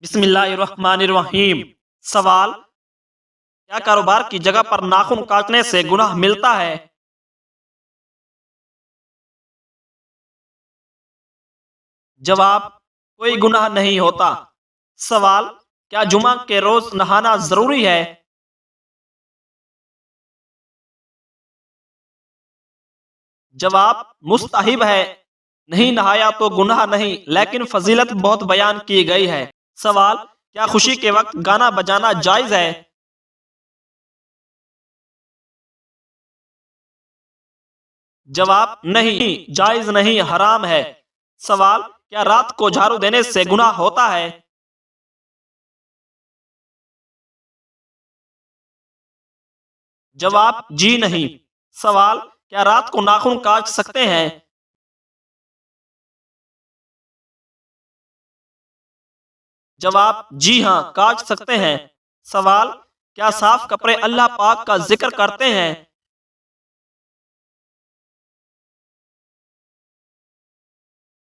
بسم اللہ الرحمن الرحیم۔ سوال: کیا کاروبار کی جگہ پر ناخن کاٹنے سے گناہ ملتا ہے؟ جواب: کوئی گناہ نہیں ہوتا۔ سوال: کیا جمعہ کے روز نہانا ضروری ہے؟ جواب: مستحب ہے، نہیں نہایا تو گناہ نہیں، لیکن فضیلت بہت بیان کی گئی ہے۔ سوال: کیا خوشی کے وقت گانا بجانا جائز ہے؟ جواب: نہیں، جائز نہیں، حرام ہے۔ سوال: کیا رات کو جھاڑو دینے سے گناہ ہوتا ہے؟ جواب: جی نہیں۔ سوال: کیا رات کو ناخن کاٹ سکتے ہیں؟ جواب: جی ہاں، کاٹ سکتے ہیں۔ سوال: کیا صاف کپڑے اللہ پاک کا ذکر کرتے ہیں؟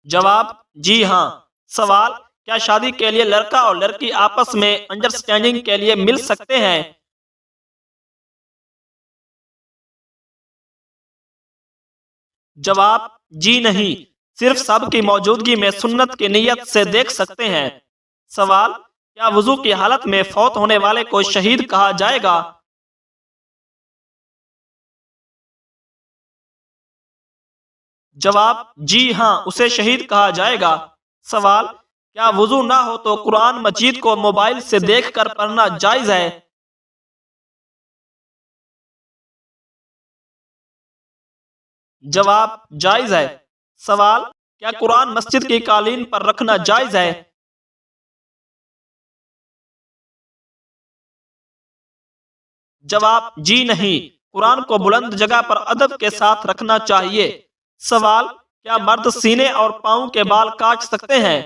جواب: جی ہاں۔ سوال: کیا شادی کے لیے لڑکا اور لڑکی آپس میں انڈرسٹینڈنگ کے لیے مل سکتے ہیں؟ جواب: جی نہیں، صرف سب کی موجودگی میں سنت کی نیت سے دیکھ سکتے ہیں۔ سوال: کیا وضو کی حالت میں فوت ہونے والے کو شہید کہا جائے گا؟ جواب: جی ہاں، اسے شہید کہا جائے گا۔ سوال: کیا وضو نہ ہو تو قرآن مجید کو موبائل سے دیکھ کر پڑھنا جائز ہے؟ جواب: جائز ہے۔ سوال: کیا قرآن مسجد کی قالین پر رکھنا جائز ہے؟ جواب: جی نہیں، قرآن کو بلند جگہ پر ادب کے ساتھ رکھنا چاہیے۔ سوال: کیا مرد سینے اور پاؤں کے بال کاٹ سکتے ہیں؟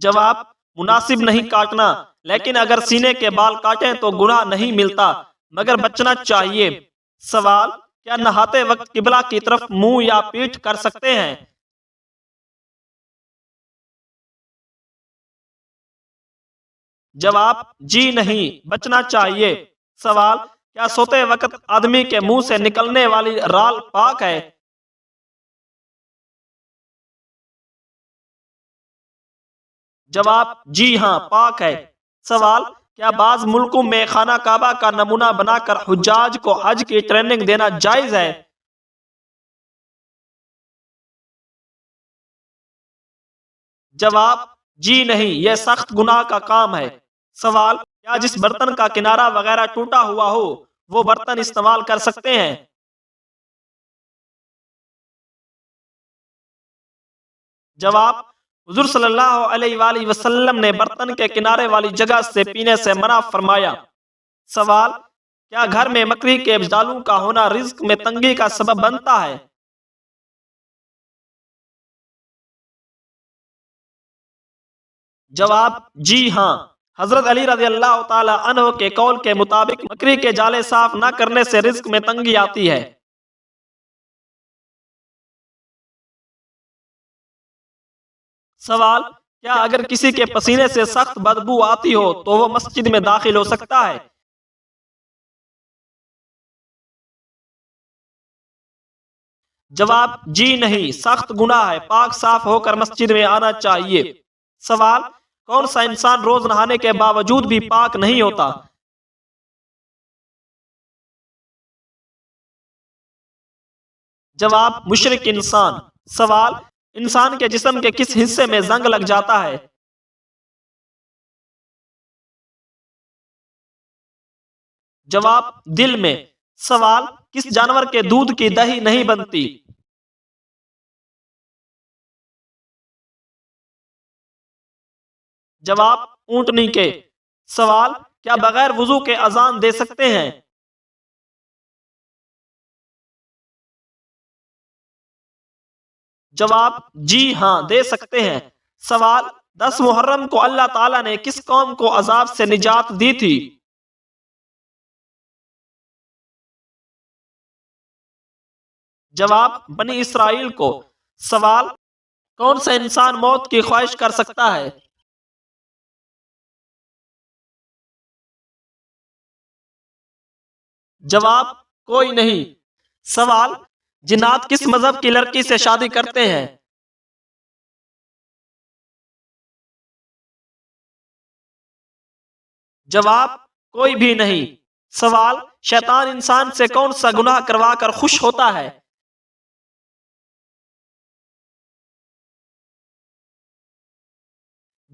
جواب: مناسب نہیں کاٹنا، لیکن اگر سینے کے بال کاٹیں تو گناہ نہیں ملتا، مگر بچنا چاہیے۔ سوال: کیا نہاتے وقت قبلہ کی طرف منہ یا پیٹھ کر سکتے ہیں؟ جواب: جی نہیں، بچنا چاہیے۔ سوال: کیا سوتے وقت آدمی کے منہ سے نکلنے والی رال پاک ہے؟ جواب: جی ہاں، پاک ہے۔ سوال: کیا بعض ملکوں میں خانہ کعبہ کا نمونہ بنا کر حجاج کو حج کی ٹریننگ دینا جائز ہے؟ جواب: جی نہیں، یہ سخت گناہ کا کام ہے۔ سوال: کیا جس برتن کا کنارہ وغیرہ ٹوٹا ہوا ہو وہ برتن استعمال کر سکتے ہیں؟ جواب: حضور صلی اللہ علیہ وآلہ وسلم نے برتن کے کنارے والی جگہ سے پینے سے منع فرمایا۔ سوال: کیا گھر میں مکڑی کے جالوں کا ہونا رزق میں تنگی کا سبب بنتا ہے؟ جواب: جی ہاں، حضرت علی رضی اللہ تعالی عنہ کے قول کے مطابق مکڑی کے جالے صاف نہ کرنے سے رزق میں تنگی آتی ہے۔ سوال: کیا اگر کسی کے پسینے سے سخت بدبو آتی ہو تو وہ مسجد میں داخل ہو سکتا ہے؟ جواب: جی نہیں، سخت گناہ ہے، پاک صاف ہو کر مسجد میں آنا چاہیے۔ سوال: کون سا انسان روز نہانے کے باوجود بھی پاک نہیں ہوتا؟ جواب: مشرک انسان۔ سوال: انسان کے جسم کے کس حصے میں زنگ لگ جاتا ہے؟ جواب: دل میں۔ سوال: کس جانور کے دودھ کی دہی نہیں بنتی؟ جواب: اونٹنی کے۔ سوال: کیا بغیر وضو کے اذان دے سکتے ہیں؟ جواب: جی ہاں، دے سکتے ہیں۔ سوال: 10 محرم کو اللہ تعالیٰ نے کس قوم کو عذاب سے نجات دی تھی؟ جواب: بنی اسرائیل کو۔ سوال: کون سا انسان موت کی خواہش کر سکتا ہے؟ جواب: کوئی نہیں۔ سوال: جنات کس مذہب کی لڑکی سے شادی کرتے ہیں؟ جواب: کوئی بھی نہیں۔ سوال: شیطان انسان سے کون سا گناہ کروا کر خوش ہوتا ہے؟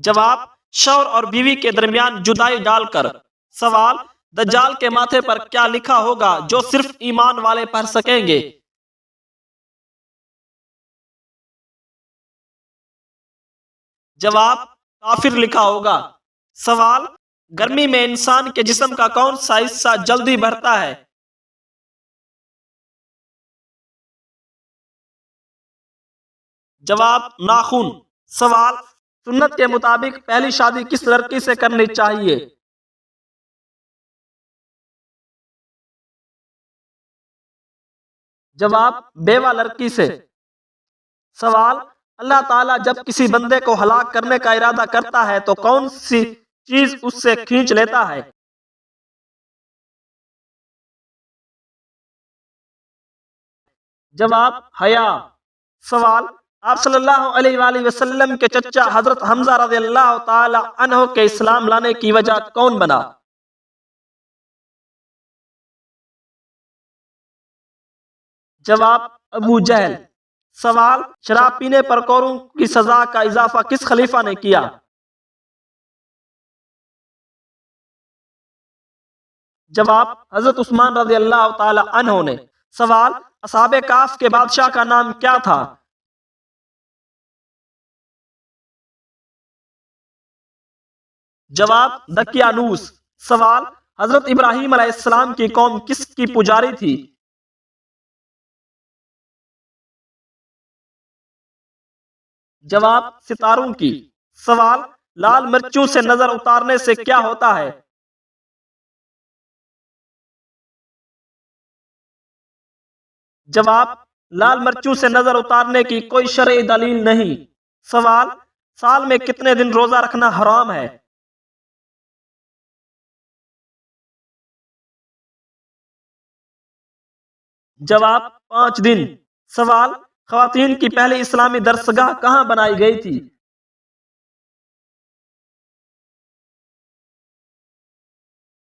جواب: شوہر اور بیوی کے درمیان جدائی ڈال کر۔ سوال: دجال کے ماتھے پر کیا لکھا ہوگا جو صرف ایمان والے پڑھ سکیں گے؟ جواب: کافر لکھا ہوگا۔ سوال: گرمی میں انسان کے جسم کا کون سا حصہ جلدی بڑھتا ہے؟ جواب: ناخن۔ سوال: سنت کے مطابق پہلی شادی کس لڑکی سے کرنی چاہیے؟ جواب: بیوہ لڑکی سے۔ سوال: اللہ تعالیٰ جب کسی بندے کو ہلاک کرنے کا ارادہ کرتا ہے تو کون سی چیز اس سے کھینچ لیتا ہے؟ جواب: حیا۔ سوال: آپ صلی اللہ علیہ وآلہ وسلم کے چچا حضرت حمزہ رضی اللہ تعالی عنہ کے اسلام لانے کی وجہ کون بنا؟ جواب: ابو جہل۔ سوال: شراب پینے پر کوروں کی سزا کا اضافہ کس خلیفہ نے کیا؟ جواب: حضرت عثمان رضی اللہ تعالی عنہ نے۔ سوال: اصحاب کہف کے بادشاہ کا نام کیا تھا؟ جواب: دقیانوس۔ سوال: حضرت ابراہیم علیہ السلام کی قوم کس کی پجاری تھی؟ جواب: ستاروں کی۔ سوال: لال مرچوں سے نظر اتارنے سے کیا ہوتا ہے؟ جواب: لال مرچوں سے نظر اتارنے کی کوئی شرعی دلیل نہیں۔ سوال: سال میں کتنے دن روزہ رکھنا حرام ہے؟ جواب: 5 دن۔ سوال: خواتین کی پہلی اسلامی درسگاہ کہاں بنائی گئی تھی؟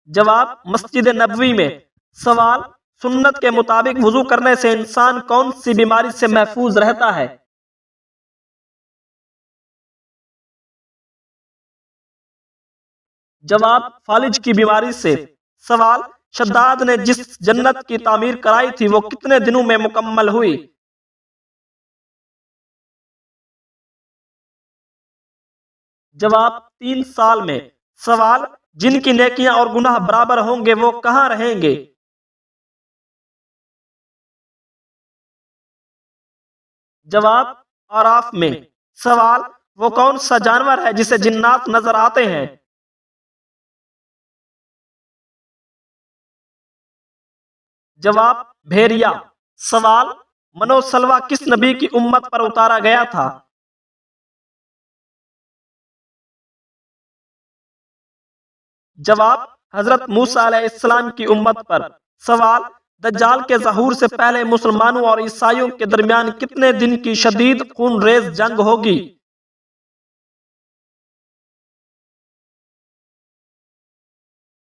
جواب: مسجد نبوی میں۔ سوال: سنت کے مطابق وضو کرنے سے انسان کون سی بیماری سے محفوظ رہتا ہے؟ جواب: فالج کی بیماری سے۔ سوال: شداد نے جس جنت کی تعمیر کرائی تھی وہ کتنے دنوں میں مکمل ہوئی؟ جواب: 3 سال میں۔ سوال: جن کی نیکیاں اور گناہ برابر ہوں گے وہ کہاں رہیں گے؟ جواب: آراف میں۔ سوال: وہ کون سا جانور ہے جسے جنات نظر آتے ہیں؟ جواب: بھیڑیا۔ سوال: منو سلوا کس نبی کی امت پر اتارا گیا تھا؟ جواب: حضرت موسیٰ علیہ السلام کی امت پر۔ سوال: دجال کے ظہور سے پہلے مسلمانوں اور عیسائیوں کے درمیان کتنے دن کی شدید خون ریز جنگ ہوگی؟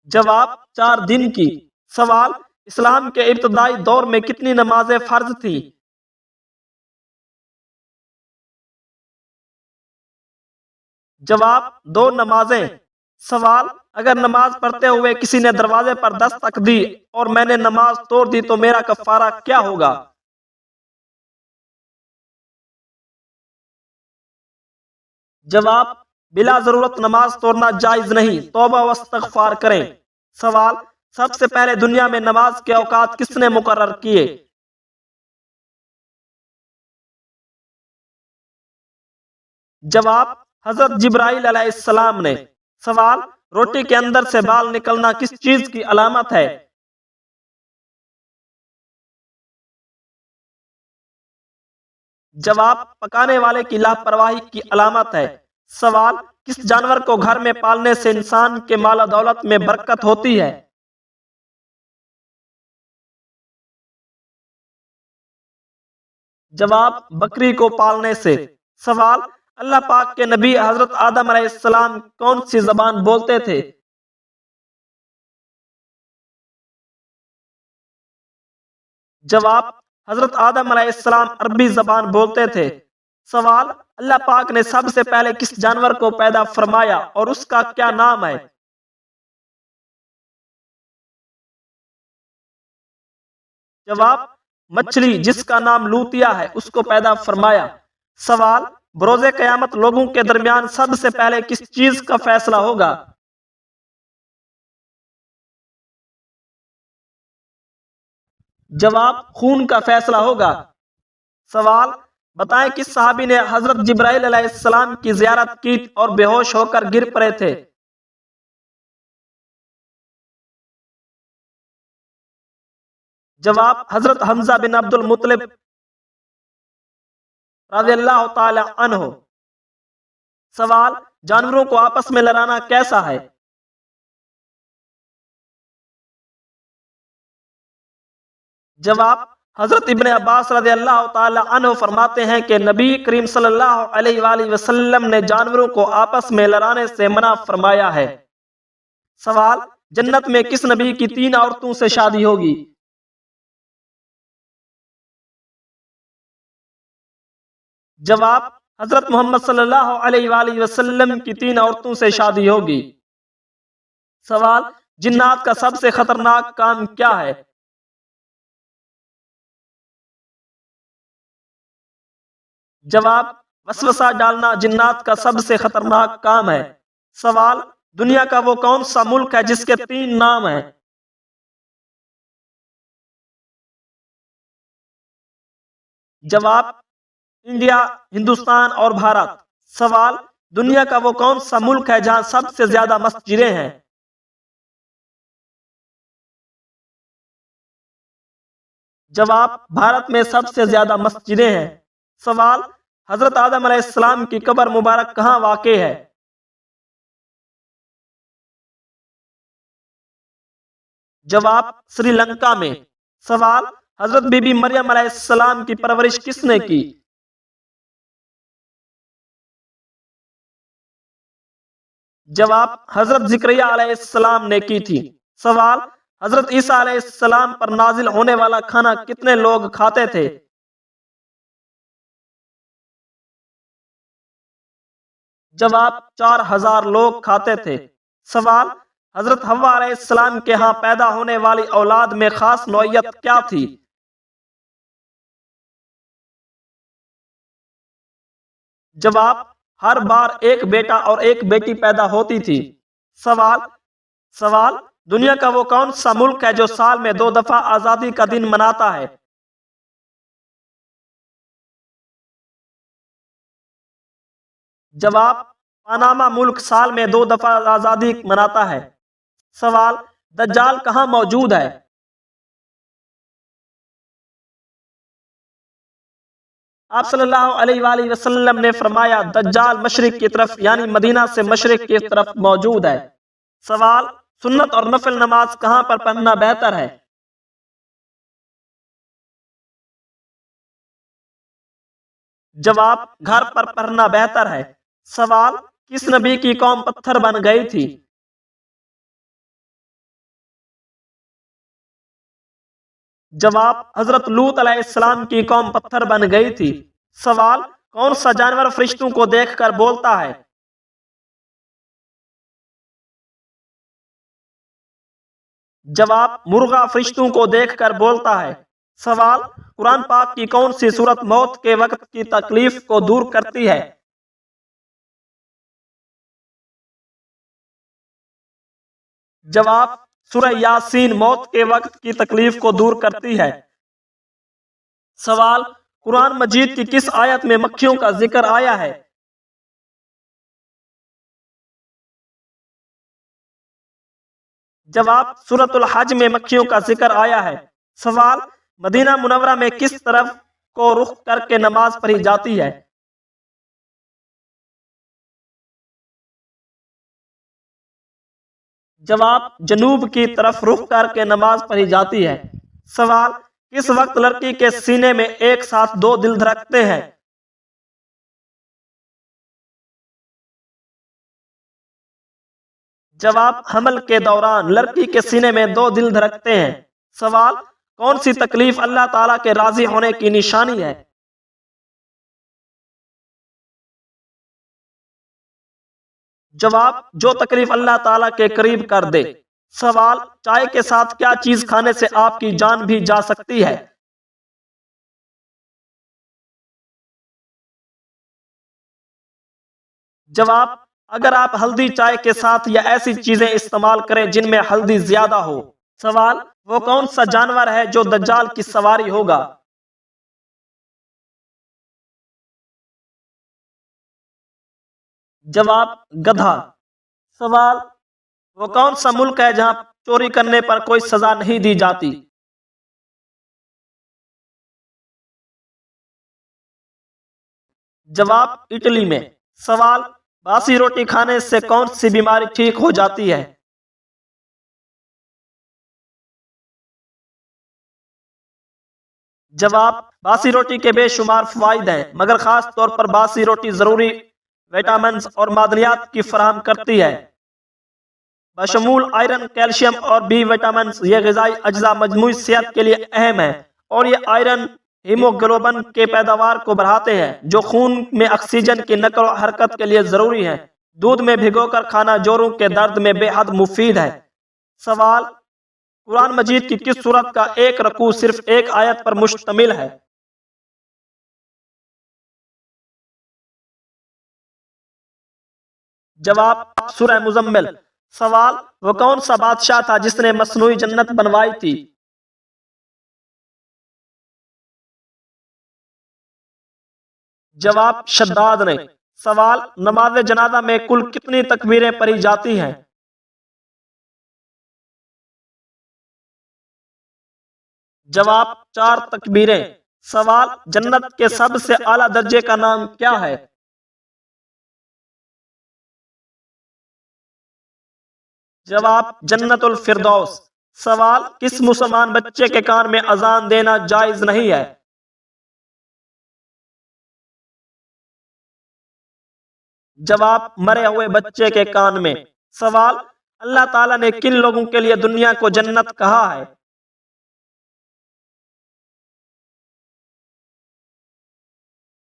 جواب: 4 دن کی۔ سوال: اسلام کے ابتدائی دور میں کتنی نمازیں فرض تھیں؟ جواب: 2 نمازیں۔ سوال: اگر نماز پڑھتے ہوئے کسی نے دروازے پر دستک دی اور میں نے نماز توڑ دی تو میرا کفارہ کیا ہوگا؟ جواب: بلا ضرورت نماز توڑنا جائز نہیں، توبہ و استغفار کریں۔ سوال: سب سے پہلے دنیا میں نماز کے اوقات کس نے مقرر کیے؟ جواب: حضرت جبرائیل علیہ السلام نے۔ سوال: روٹی کے اندر سے بال نکلنا کس چیز کی علامت ہے؟ جواب پکانے والے کی لاپرواہی کی علامت ہے۔ سوال کس جانور کو گھر میں پالنے سے انسان کے مال و دولت میں برکت ہوتی ہے؟ جواب بکری کو پالنے سے۔ سوال اللہ پاک کے نبی حضرت آدم علیہ السلام کون سی زبان بولتے تھے؟ جواب حضرت آدم علیہ السلام عربی زبان بولتے تھے۔ سوال اللہ پاک نے سب سے پہلے کس جانور کو پیدا فرمایا اور اس کا کیا نام ہے؟ جواب مچھلی جس کا نام لوتیا ہے اس کو پیدا فرمایا۔ سوال بروز قیامت لوگوں کے درمیان سب سے پہلے کس چیز کا فیصلہ ہوگا؟ جواب خون کا فیصلہ ہوگا۔ سوال بتائیں کس صحابی نے حضرت جبرائیل علیہ السلام کی زیارت کی اور بے ہوش ہو کر گر پڑے تھے؟ جواب حضرت حمزہ بن عبد المطلب رضی اللہ تعالی عنہ۔ سوال جانوروں کو آپس میں لڑانا کیسا ہے؟ جواب حضرت ابن عباس رضی اللہ تعالی عنہ فرماتے ہیں کہ نبی کریم صلی اللہ علیہ وآلہ وسلم نے جانوروں کو آپس میں لڑانے سے منع فرمایا ہے۔ سوال جنت میں کس نبی کی 3 عورتوں سے شادی ہوگی؟ جواب حضرت محمد صلی اللہ علیہ وآلہ وسلم کی 3 عورتوں سے شادی ہوگی۔ سوال جنات کا سب سے خطرناک کام کیا ہے؟ جواب وسوسہ ڈالنا جنات کا سب سے خطرناک کام ہے۔ سوال دنیا کا وہ کون سا ملک ہے جس کے 3 نام ہیں؟ جواب انڈیا، ہندوستان اور بھارت۔ سوال دنیا کا وہ کون سا ملک ہے جہاں سب سے زیادہ مسجدیں ہیں؟ جواب بھارت میں سب سے زیادہ مسجدیں ہیں۔ سوال حضرت آدم علیہ السلام کی قبر مبارک کہاں واقع ہے؟ جواب سری لنکا میں۔ سوال حضرت بی بی مریم علیہ السلام کی پرورش کس نے کی؟ جواب حضرت زکریا علیہ السلام نے کی تھی۔ سوال حضرت عیسیٰ علیہ السلام پر نازل ہونے والا کھانا کتنے لوگ کھاتے تھے؟ جواب 4000 لوگ کھاتے تھے۔ سوال حضرت حوا علیہ السلام کے ہاں پیدا ہونے والی اولاد میں خاص نوعیت کیا تھی؟ جواب ہر بار ایک بیٹا اور ایک بیٹی پیدا ہوتی تھی۔ سوال سوال دنیا کا وہ کون سا ملک ہے جو سال میں 2 دفعہ آزادی کا دن مناتا ہے؟ جواب پاناما ملک سال میں 2 دفعہ آزادی مناتا ہے۔ سوال دجال کہاں موجود ہے؟ آپ صلی اللہ علیہ وآلہ وسلم نے فرمایا دجال مشرق کی طرف یعنی مدینہ سے مشرق کی طرف موجود ہے۔ سوال سنت اور نفل نماز کہاں پر پڑھنا بہتر ہے؟ جواب گھر پر پڑھنا بہتر ہے۔ سوال کس نبی کی قوم پتھر بن گئی تھی؟ جواب حضرت لوط علیہ السلام کی قوم پتھر بن گئی تھی۔ سوال کون سا جانور فرشتوں کو دیکھ کر بولتا ہے؟ جواب مرغا فرشتوں کو دیکھ کر بولتا ہے۔ سوال قرآن پاک کی کون سی سورت موت کے وقت کی تکلیف کو دور کرتی ہے؟ جواب سورہ یاسین موت کے وقت کی تکلیف کو دور کرتی ہے۔ سوال قرآن مجید کی کس آیت میں مکھیوں کا ذکر آیا ہے؟ جواب سورۃ الحج میں مکھیوں کا ذکر آیا ہے۔ سوال مدینہ منورہ میں کس طرف کو رخ کر کے نماز پڑھی جاتی ہے؟ جواب: جنوب کی طرف رخ کر کے نماز پڑھی جاتی ہے۔ سوال: کس وقت لڑکی کے سینے میں ایک ساتھ دو دل دھڑکتے ہیں؟ جواب: حمل کے دوران لڑکی کے سینے میں دو دل دھڑکتے ہیں۔ سوال: کون سی تکلیف اللہ تعالیٰ کے راضی ہونے کی نشانی ہے؟ جواب: جو تکلیف اللہ تعالیٰ کے قریب کر دے۔ سوال: چائے کے ساتھ کیا چیز کھانے سے آپ کی جان بھی جا سکتی ہے؟ جواب: اگر آپ ہلدی چائے کے ساتھ یا ایسی چیزیں استعمال کریں جن میں ہلدی زیادہ ہو۔ سوال: وہ کون سا جانور ہے جو دجال کی سواری ہوگا؟ جواب: گدھا۔ سوال: وہ کون سا ملک ہے جہاں چوری کرنے پر کوئی سزا نہیں دی جاتی؟ جواب: اٹلی میں۔ سوال: باسی روٹی کھانے سے کون سی بیماری ٹھیک ہو جاتی ہے؟ جواب: باسی روٹی کے بے شمار فوائد ہیں، مگر خاص طور پر باسی روٹی ضروری وٹامنز اور معدنیات کی فراہم کرتی ہے، بشمول آئرن، کیلشیم اور بی وٹامنز۔ یہ غذائی اجزاء مجموعی صحت کے لیے اہم ہیں اور یہ آئرن ہیموگلوبن کے پیداوار کو بڑھاتے ہیں جو خون میں آکسیجن کی نقل و حرکت کے لیے ضروری ہے۔ دودھ میں بھگو کر کھانا جوڑوں کے درد میں بے حد مفید ہے۔ سوال: قرآن مجید کی کس سورت کا ایک رکوع صرف ایک آیت پر مشتمل ہے؟ جواب: سورہ مزمل۔ سوال: وہ کون سا بادشاہ تھا جس نے مصنوعی جنت بنوائی تھی؟ جواب: شداد نے۔ سوال: نماز جنازہ میں کل کتنی تکبیریں پڑھی جاتی ہیں؟ جواب: 4 تکبیریں۔ سوال: جنت کے سب سے اعلیٰ درجے کا نام کیا ہے؟ جواب: جنت الفردوس۔ سوال: کس مسلمان بچے کے کان میں اذان دینا جائز نہیں ہے؟ جواب: مرے ہوئے بچے کے کان میں۔ سوال: اللہ تعالیٰ نے کن لوگوں کے لیے دنیا کو جنت کہا ہے؟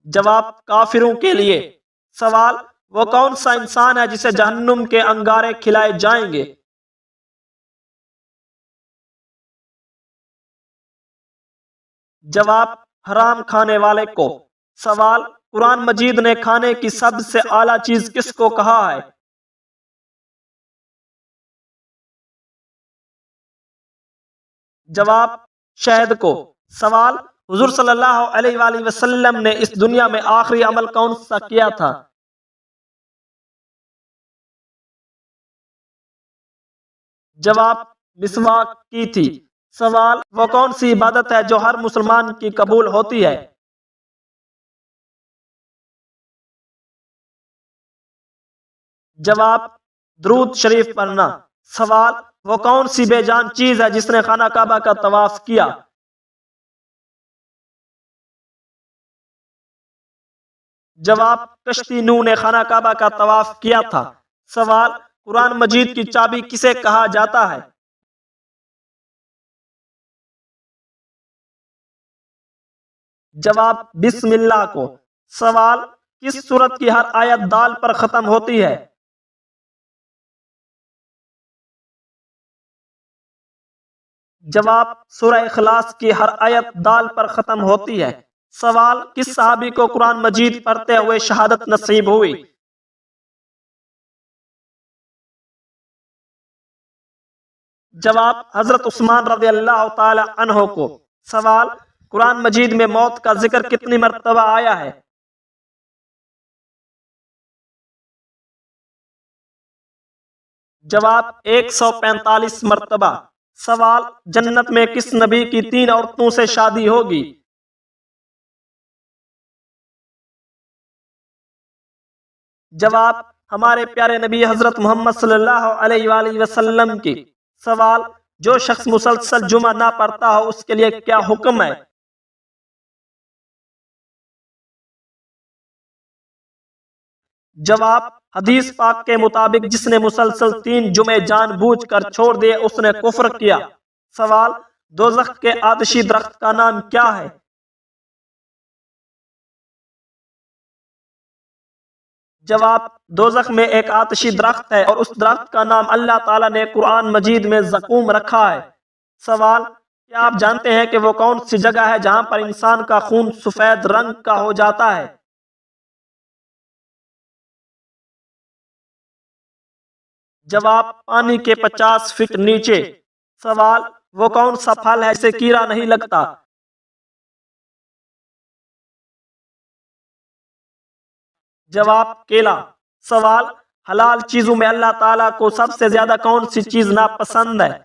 جواب: کافروں کے لیے۔ سوال: وہ کون سا انسان ہے جسے جہنم کے انگارے کھلائے جائیں گے؟ جواب: حرام کھانے والے کو۔ سوال: قرآن مجید نے کھانے کی سب سے اعلیٰ چیز کس کو کہا ہے؟ جواب: شہد کو۔ سوال: حضور صلی اللہ علیہ وآلہ وسلم نے اس دنیا میں آخری عمل کون سا کیا تھا؟ جواب: مسواک کی تھی۔ سوال: وہ کون سی عبادت ہے جو ہر مسلمان کی قبول ہوتی ہے؟ جواب: درود شریف پڑھنا۔ سوال: وہ کون سی بے جان چیز ہے جس نے خانہ کعبہ کا طواف کیا؟ جواب: کشتی نوح نے خانہ کعبہ کا طواف کیا تھا۔ سوال: قرآن مجید کی چابی کسے کہا جاتا ہے؟ جواب: بسم اللہ کو۔ سوال: کس سورت کی ہر آیت دال پر ختم ہوتی ہے؟ جواب: سورہ اخلاص کی ہر آیت دال پر ختم ہوتی ہے۔ سوال: کس صحابی کو قرآن مجید پڑھتے ہوئے شہادت نصیب ہوئی؟ جواب: حضرت عثمان رضی اللہ تعالی عنہ کو۔ سوال: قرآن مجید میں موت کا ذکر کتنی مرتبہ آیا ہے؟ جواب: 145 مرتبہ۔ سوال: جنت میں کس نبی کی 3 عورتوں سے شادی ہوگی؟ جواب: ہمارے پیارے نبی حضرت محمد صلی اللہ علیہ وآلہ وسلم کی۔ سوال: جو شخص مسلسل جمعہ نہ پڑھتا ہو اس کے لیے کیا حکم ہے؟ جواب: حدیث پاک کے مطابق جس نے مسلسل 3 جمعے جان بوجھ کر چھوڑ دیے اس نے کفر کیا۔ سوال: دوزخ کے آتشی درخت کا نام کیا ہے؟ جواب: دوزخ میں ایک آتشی درخت ہے اور اس درخت کا نام اللہ تعالیٰ نے قرآن مجید میں زقوم رکھا ہے۔ سوال: کیا آپ جانتے ہیں کہ وہ کون سی جگہ ہے جہاں پر انسان کا خون سفید رنگ کا ہو جاتا ہے؟ جواب: پانی کے 50 فٹ نیچے۔ سوال: وہ کون سا پھل ہے جسے کیڑا نہیں لگتا؟ جواب: کیلا۔ سوال: حلال چیزوں میں اللہ تعالیٰ کو سب سے زیادہ کون سی چیز ناپسند ہے؟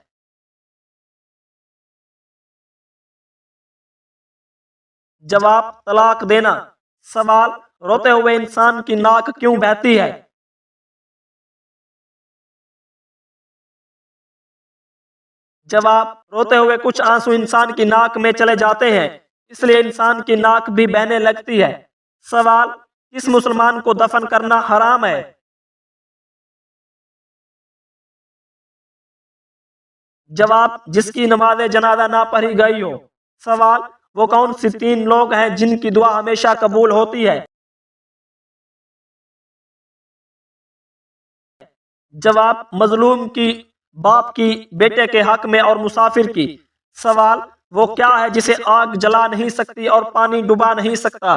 جواب: طلاق دینا۔ سوال: روتے ہوئے انسان کی ناک کیوں بہتی ہے؟ جواب: روتے ہوئے کچھ آنسو انسان کی ناک میں چلے جاتے ہیں، اس لیے انسان کی ناک بھی بہنے لگتی ہے۔ سوال: کس مسلمان کو دفن کرنا حرام ہے؟ جواب: جس کی نماز جنازہ نہ پڑھی گئی ہو۔ سوال: وہ کون سی 3 لوگ ہیں جن کی دعا ہمیشہ قبول ہوتی ہے؟ جواب: مظلوم کی، باپ کی، بیٹے کے حق میں اور مسافر کی۔ سوال: وہ کیا ہے جسے آگ جلا نہیں سکتی اور پانی ڈبا نہیں سکتا؟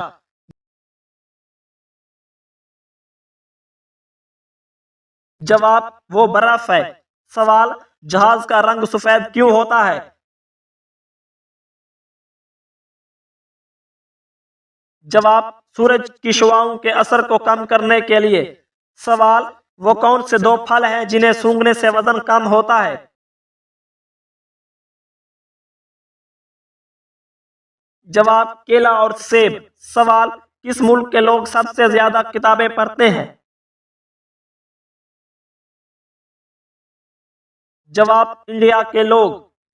جواب: وہ برف ہے۔ سوال: جہاز کا رنگ سفید کیوں ہوتا ہے؟ جواب: سورج کی شعاؤں کے اثر کو کم کرنے کے لیے۔ سوال: وہ کون سے 2 پھل ہیں جنہیں سونگھنے سے وزن کم ہوتا ہے؟ جواب: کیلا اور سیب۔ سوال: کس ملک کے لوگ سب سے زیادہ کتابیں پڑھتے ہیں؟ جواب: انڈیا کے لوگ۔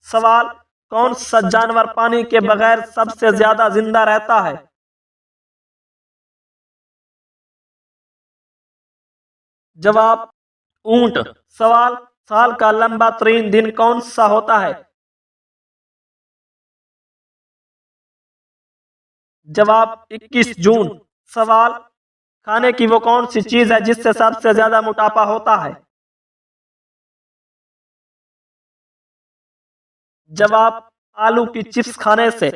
سوال: کون سا جانور پانی کے بغیر سب سے زیادہ زندہ رہتا ہے؟ جواب: اونٹ۔ سوال: سال کا لمبا ترین دن کون سا ہوتا ہے؟ جواب: 21 جون۔ سوال: کھانے کی وہ کون سی چیز ہے جس سے سب سے زیادہ موٹاپا ہوتا ہے؟ جواب: آلو کی چپس کھانے سے۔